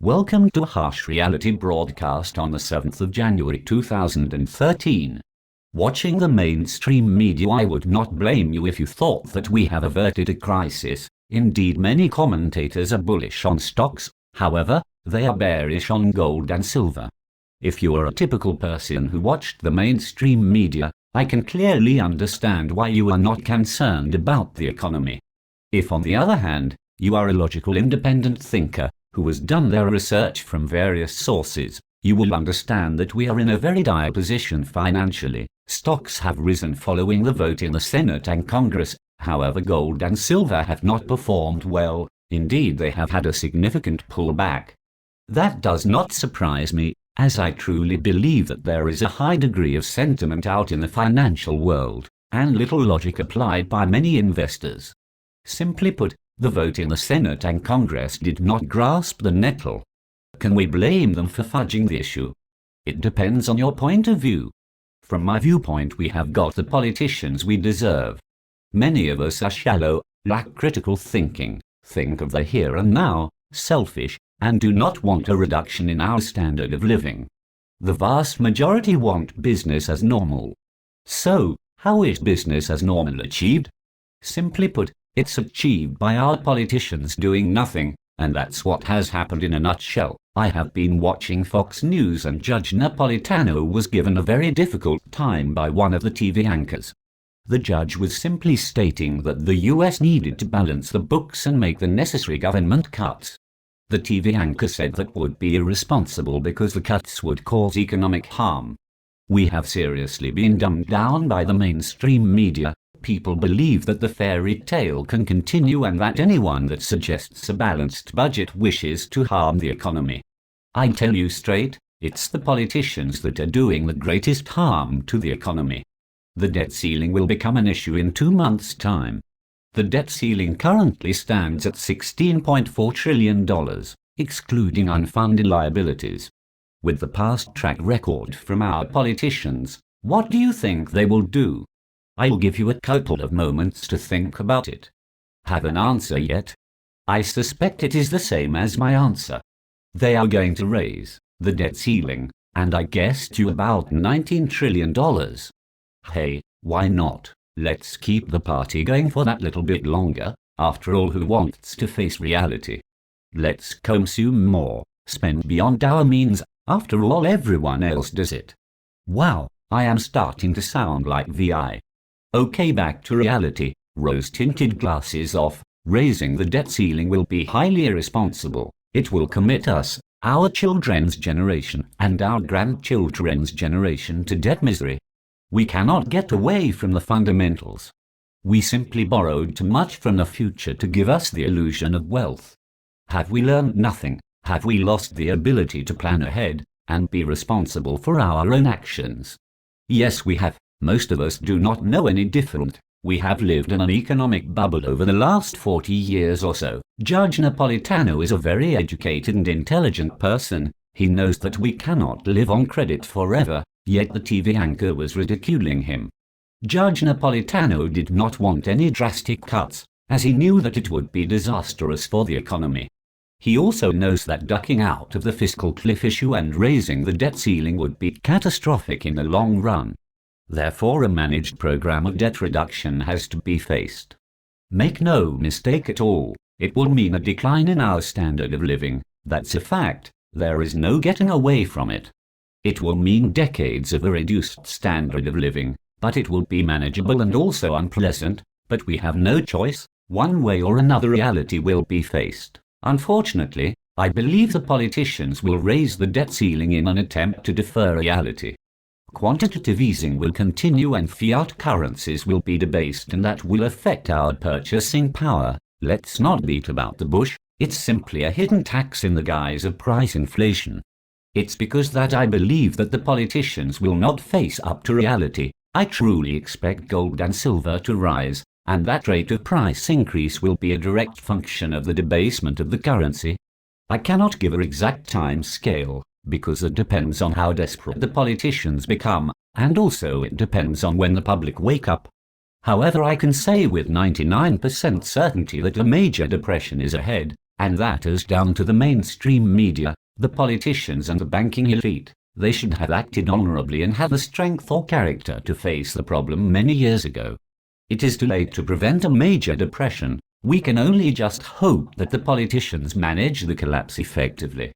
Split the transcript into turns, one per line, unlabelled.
Welcome to a harsh reality broadcast on the 7th of January 2013. Watching the mainstream media, I would not blame you if you thought that we have averted a crisis. Indeed, many commentators are bullish on stocks, however, they are bearish on gold and silver. If you are a typical person who watched the mainstream media, I can clearly understand why you are not concerned about the economy. If, on the other hand, you are a logical independent thinker, who has done their research from various sources, you will understand that we are in a very dire position financially. Stocks have risen following the vote in the Senate and Congress, however gold and silver have not performed well. Indeed, they have had a significant pullback. That does not surprise me, as I truly believe that there is a high degree of sentiment out in the financial world, and little logic applied by many investors. Simply put, the vote in the Senate and Congress did not grasp the nettle. Can we blame them for fudging the issue? It depends on your point of view. From my viewpoint, we have got the politicians we deserve. Many of us are shallow, lack critical thinking, think of the here and now, selfish, and do not want a reduction in our standard of living. The vast majority want business as normal. So, how is business as normal achieved? Simply put, it's achieved by our politicians doing nothing, and that's what has happened in a nutshell. I have been watching Fox News, and Judge Napolitano was given a very difficult time by one of the TV anchors. The judge was simply stating that the US needed to balance the books and make the necessary government cuts. The TV anchor said that would be irresponsible because the cuts would cause economic harm. We have seriously been dumbed down by the mainstream media. People believe that the fairy tale can continue and that anyone that suggests a balanced budget wishes to harm the economy. I tell you straight, it's the politicians that are doing the greatest harm to the economy. The debt ceiling will become an issue in 2 months' time. The debt ceiling currently stands at $16.4 trillion, excluding unfunded liabilities. With the past track record from our politicians, what do you think they will do? I'll give you a couple of moments to think about it. Have an answer yet? I suspect it is the same as my answer. They are going to raise the debt ceiling, and I guessed you about $19 trillion. Hey, why not? Let's keep the party going for that little bit longer. After all, who wants to face reality? Let's consume more, spend beyond our means. After all, everyone else does it. Wow, I am starting to sound like VI. Okay, back to reality. Rose-tinted glasses off. Raising the debt ceiling will be highly irresponsible. It will commit us, our children's generation, and our grandchildren's generation to debt misery. We cannot get away from the fundamentals. We simply borrowed too much from the future to give us the illusion of wealth. Have we learned nothing? Have we lost the ability to plan ahead and be responsible for our own actions? Yes, we have. Most of us do not know any different. We have lived in an economic bubble over the last 40 years or so. Judge Napolitano is a very educated and intelligent person. He knows that we cannot live on credit forever, yet the TV anchor was ridiculing him. Judge Napolitano did not want any drastic cuts, as he knew that it would be disastrous for the economy. He also knows that ducking out of the fiscal cliff issue and raising the debt ceiling would be catastrophic in the long run. Therefore, a managed program of debt reduction has to be faced. Make no mistake at all, it will mean a decline in our standard of living. That's a fact. There is no getting away from it. It will mean decades of a reduced standard of living, but it will be manageable and also unpleasant. But we have no choice. One way or another, reality will be faced. Unfortunately, I believe the politicians will raise the debt ceiling in an attempt to defer reality. Quantitative easing will continue and fiat currencies will be debased, and that will affect our purchasing power. Let's not beat about the bush. It's simply a hidden tax in the guise of price inflation. It's because that I believe that the politicians will not face up to reality. I truly expect gold and silver to rise, and that rate of price increase will be a direct function of the debasement of the currency. I cannot give an exact time scale, because it depends on how desperate the politicians become, and also it depends on when the public wake up. However, I can say with 99% certainty that a major depression is ahead, And that is down to the mainstream media, the politicians and the banking elite. They should have acted honorably and had the strength or character to face the problem many years ago. It is too late to prevent a major depression. We can only just hope that the politicians manage the collapse effectively.